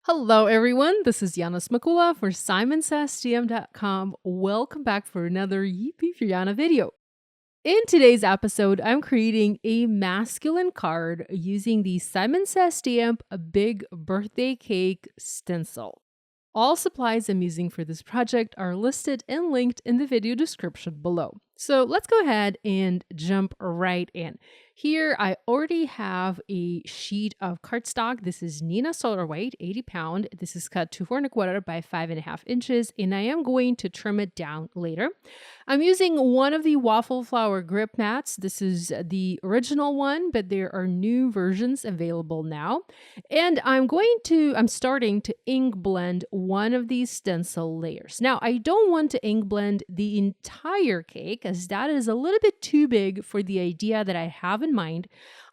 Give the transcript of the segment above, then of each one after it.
Hello everyone, this is Yana Smakula for SimonsSTM.com. Welcome back for another Yippee For Yana video. In today's episode, I'm creating a masculine card using the Simon Says Stamp Big Birthday Cake Stencil. All supplies I'm using for this project are listed and linked in the video description below. So let's go ahead and jump right in. Here, I already have a sheet of cardstock. This is Nina Solar White, 80 pound. This is cut to 4¼ by 5½ inches, and I am going to trim it down later. I'm using one of the waffle flower grip mats. This is the original one, but there are new versions available now. And I'm starting to ink blend one of these stencil layers. Now, I don't want to ink blend the entire cake as that is a little bit too big for the idea that I have in mind.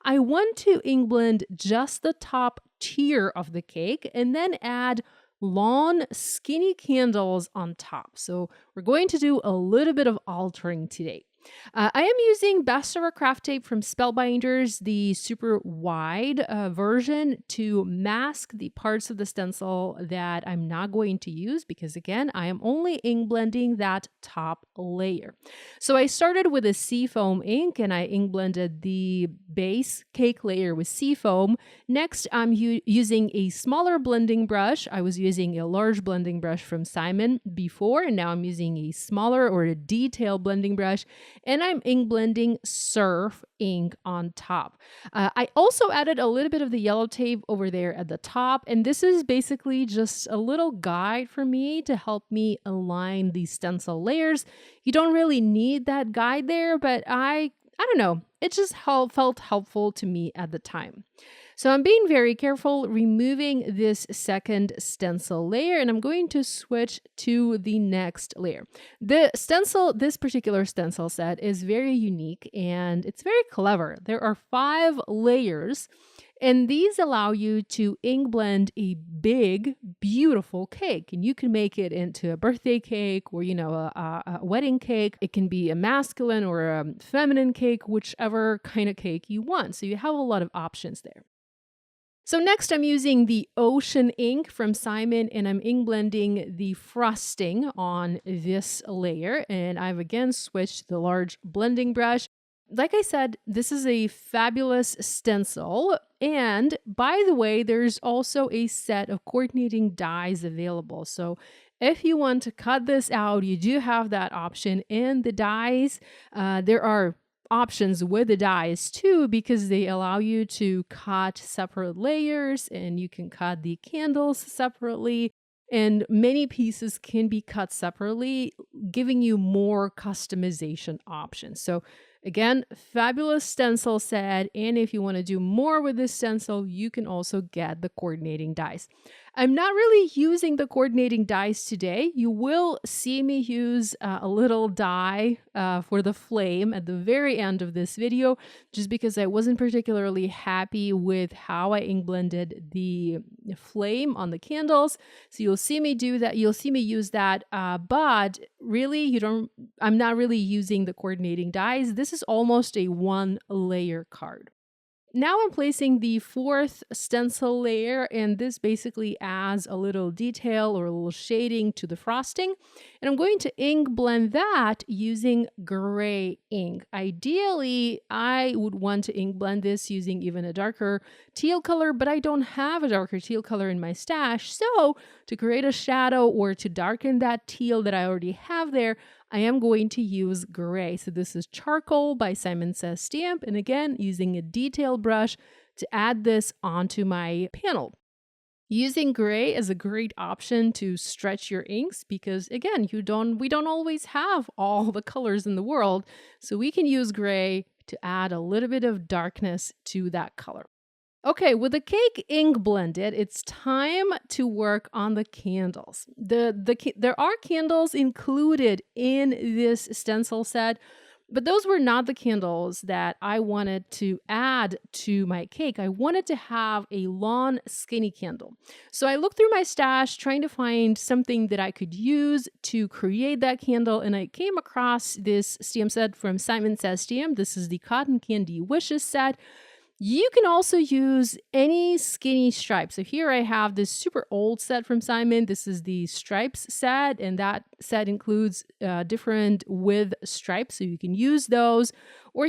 I want to ink blend just the top tier of the cake and then add long, skinny candles on top. So we're going to do a little bit of altering today. I am using Best Ever Craft Tape from Spellbinders, the super wide version, to mask the parts of the stencil that I'm not going to use because, again, I am only ink blending that top layer. So I started with a seafoam ink and I ink blended the base cake layer with seafoam. Next, I'm using a smaller blending brush. I was using a large blending brush from Simon before, and now I'm using a smaller or a detail blending brush. And I'm ink blending surf ink on top. I also added a little bit of the yellow tape over there at the top, and this is basically just a little guide for me to help me align these stencil layers. You don't really need that guide there, but I don't know, it just felt helpful to me at the time. So I'm being very careful removing this second stencil layer, and I'm going to switch to the next layer. This particular stencil set is very unique and it's very clever. There are 5 layers, and these allow you to ink blend a big, beautiful cake. And you can make it into a birthday cake or, a wedding cake. It can be a masculine or a feminine cake, whichever kind of cake you want. So you have a lot of options there. So next I'm using the Ocean ink from Simon, and I'm ink blending the frosting on this layer. And I've again switched to the large blending brush. Like I said, this is a fabulous stencil. And by the way, there's also a set of coordinating dies available. So if you want to cut this out, you do have that option. And the dies, there are options with the dies too, because they allow you to cut separate layers and you can cut the candles separately, and many pieces can be cut separately, giving you more customization options. So again, fabulous stencil set, and if you want to do more with this stencil, you can also get the coordinating dies. I'm not really using the coordinating dies today. You will see me use a little die for the flame at the very end of this video, just because I wasn't particularly happy with how I ink blended the flame on the candles. So you'll see me do that. You'll see me use that, but really, I'm not really using the coordinating dies. This is almost a 1-layer card. Now I'm placing the 4th stencil layer, and this basically adds a little detail or a little shading to the frosting. And I'm going to ink blend that using gray ink. Ideally, I would want to ink blend this using even a darker teal color, but I don't have a darker teal color in my stash. So to create a shadow or to darken that teal that I already have there, I am going to use gray. So this is Charcoal by Simon Says Stamp, and again, using a detail brush to add this onto my panel. Using gray is a great option to stretch your inks because, again, we don't always have all the colors in the world, so we can use gray to add a little bit of darkness to that color. Okay, with the cake ink blended, it's time to work on the candles. There are candles included in this stencil set, but those were not the candles that I wanted to add to my cake. I wanted to have a long, skinny candle. So I looked through my stash trying to find something that I could use to create that candle, and I came across this stamp set from Simon Says Stamp. This is the Cotton Candy Wishes set. You can also use any skinny stripe. So here I have this super old set from Simon. This is the stripes set, and that set includes different width stripes. So you can use those, or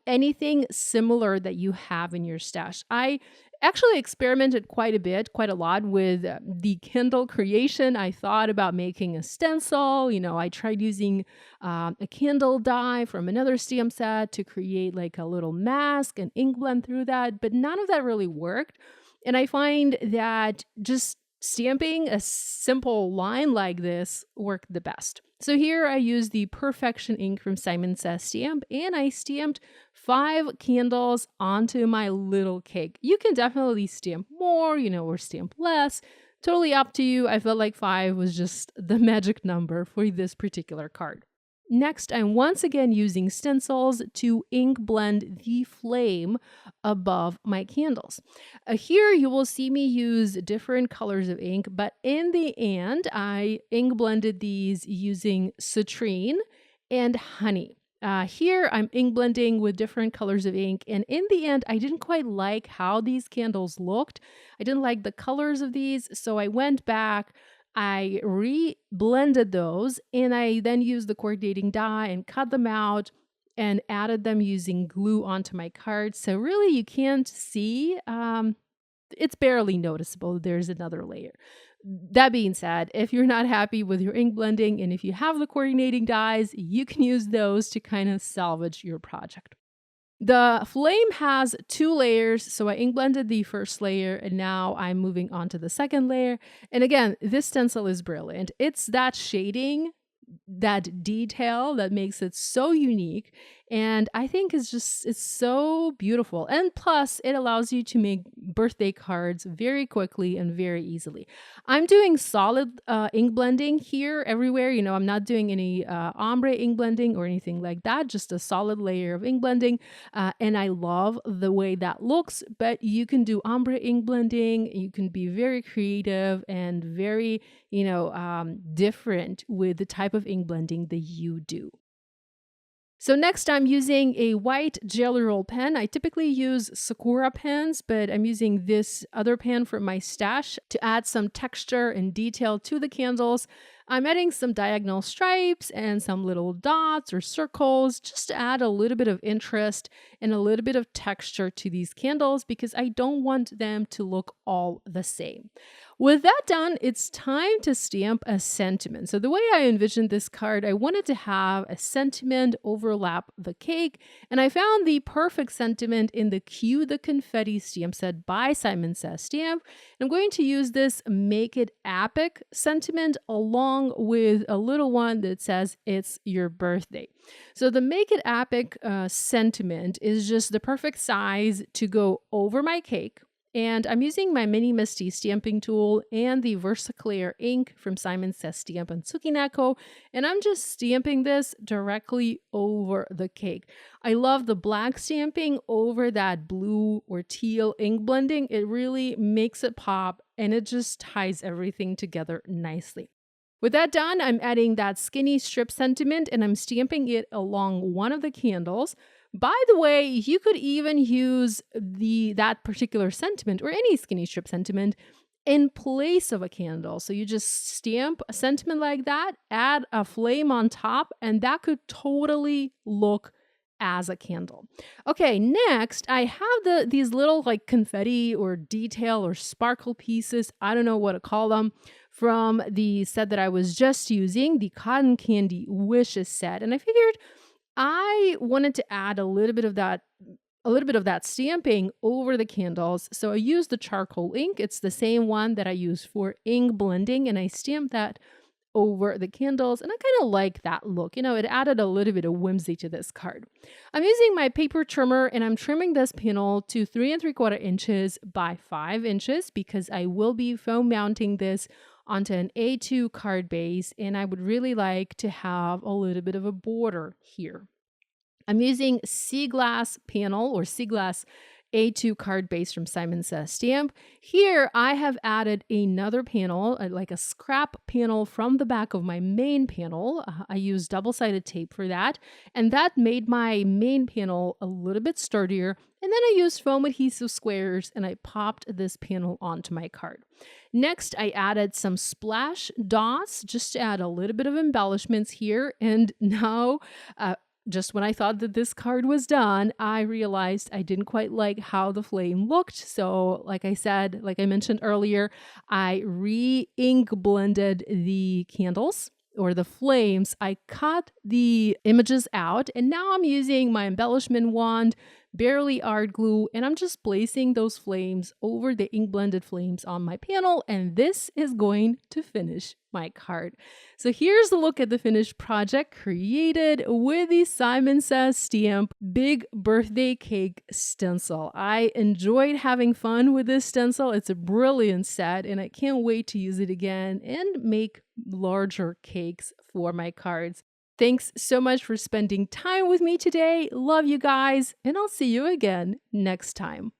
anything similar that you have in your stash. I actually experimented quite a lot with the Kindle creation. I thought about making a stencil. I tried using a candle die from another stamp set to create like a little mask and ink blend through that, but none of that really worked. And I find that just stamping a simple line like this worked the best. So here I used the Perfection ink from Simon Says Stamp, and I stamped 5 candles onto my little cake. You can definitely stamp more, or stamp less. Totally up to you. I felt like 5 was just the magic number for this particular card. Next, I'm once again using stencils to ink blend the flame above my candles. Here you will see me use different colors of ink, but in the end, I ink blended these using citrine and honey. Here I'm ink blending with different colors of ink, and in the end, I didn't quite like how these candles looked. I didn't like the colors of these, so I went back. I re-blended those, and I then used the coordinating die and cut them out and added them using glue onto my card. So really you can't see, it's barely noticeable. There's another layer. That being said, if you're not happy with your ink blending and if you have the coordinating dies, you can use those to kind of salvage your project. The flame has 2 layers, so I ink blended the first layer and now I'm moving on to the second layer. And again, this stencil is brilliant. It's that shading, that detail that makes it so unique, and I think it's so beautiful. And plus it allows you to make birthday cards very quickly and very easily. I'm doing solid ink blending here everywhere. I'm not doing any ombre ink blending or anything like that, just a solid layer of ink blending, and I love the way that looks. But you can do ombre ink blending. You can be very creative and very different with the type of ink blending that you do. So next I'm using a white Jelly Roll pen. I typically use Sakura pens, but I'm using this other pen from my stash to add some texture and detail to the candles. I'm adding some diagonal stripes and some little dots or circles just to add a little bit of interest and a little bit of texture to these candles because I don't want them to look all the same. With that done, it's time to stamp a sentiment. So the way I envisioned this card, I wanted to have a sentiment overlap the cake, and I found the perfect sentiment in the Cue the Confetti stamp set by Simon Says Stamp. I'm going to use this Make It Epic sentiment along with a little one that says it's your birthday. So the Make It Epic sentiment is just the perfect size to go over my cake. And I'm using my Mini Misty stamping tool and the Versaclear ink from Simon Says Stamp and Tsukineko, and I'm just stamping this directly over the cake. I love the black stamping over that blue or teal ink blending. It really makes it pop and it just ties everything together nicely. With that done, I'm adding that skinny strip sentiment and I'm stamping it along one of the candles. By the way, you could even use that particular sentiment or any skinny strip sentiment in place of a candle. So you just stamp a sentiment like that, add a flame on top, and that could totally look as a candle. Okay, next I have these little like confetti or detail or sparkle pieces, I don't know what to call them, from the set that I was just using, the Cotton Candy Wishes set. And I figured I wanted to add a little bit of that stamping over the candles. So I used the charcoal ink. It's the same one that I use for ink blending, and I stamped that over the candles, and I kind of like that look. It added a little bit of whimsy to this card. I'm using my paper trimmer, and I'm trimming this panel to 3 3/4 inches by 5 inches because I will be foam mounting this onto an A2 card base, and I would really like to have a little bit of a border here. I'm using sea glass panel or sea glass A2 card base from Simon Says Stamp. Here I have added another panel, like a scrap panel from the back of my main panel. I used double-sided tape for that, and that made my main panel a little bit sturdier. And then I used foam adhesive squares and I popped this panel onto my card. Next, I added some splash dots just to add a little bit of embellishments here. And now, just when I thought that this card was done, I realized I didn't quite like how the flame looked. So like I mentioned earlier, I re-ink blended the candles or the flames. I cut the images out and now I'm using my embellishment wand, barely art glue, and I'm just placing those flames over the ink blended flames on my panel, and this is going to finish my card. So here's a look at the finished project created with the Simon Says Stamp Big Birthday Cake Stencil. I enjoyed having fun with this stencil. It's a brilliant set and I can't wait to use it again and make larger cakes for my cards. Thanks so much for spending time with me today. Love you guys, and I'll see you again next time.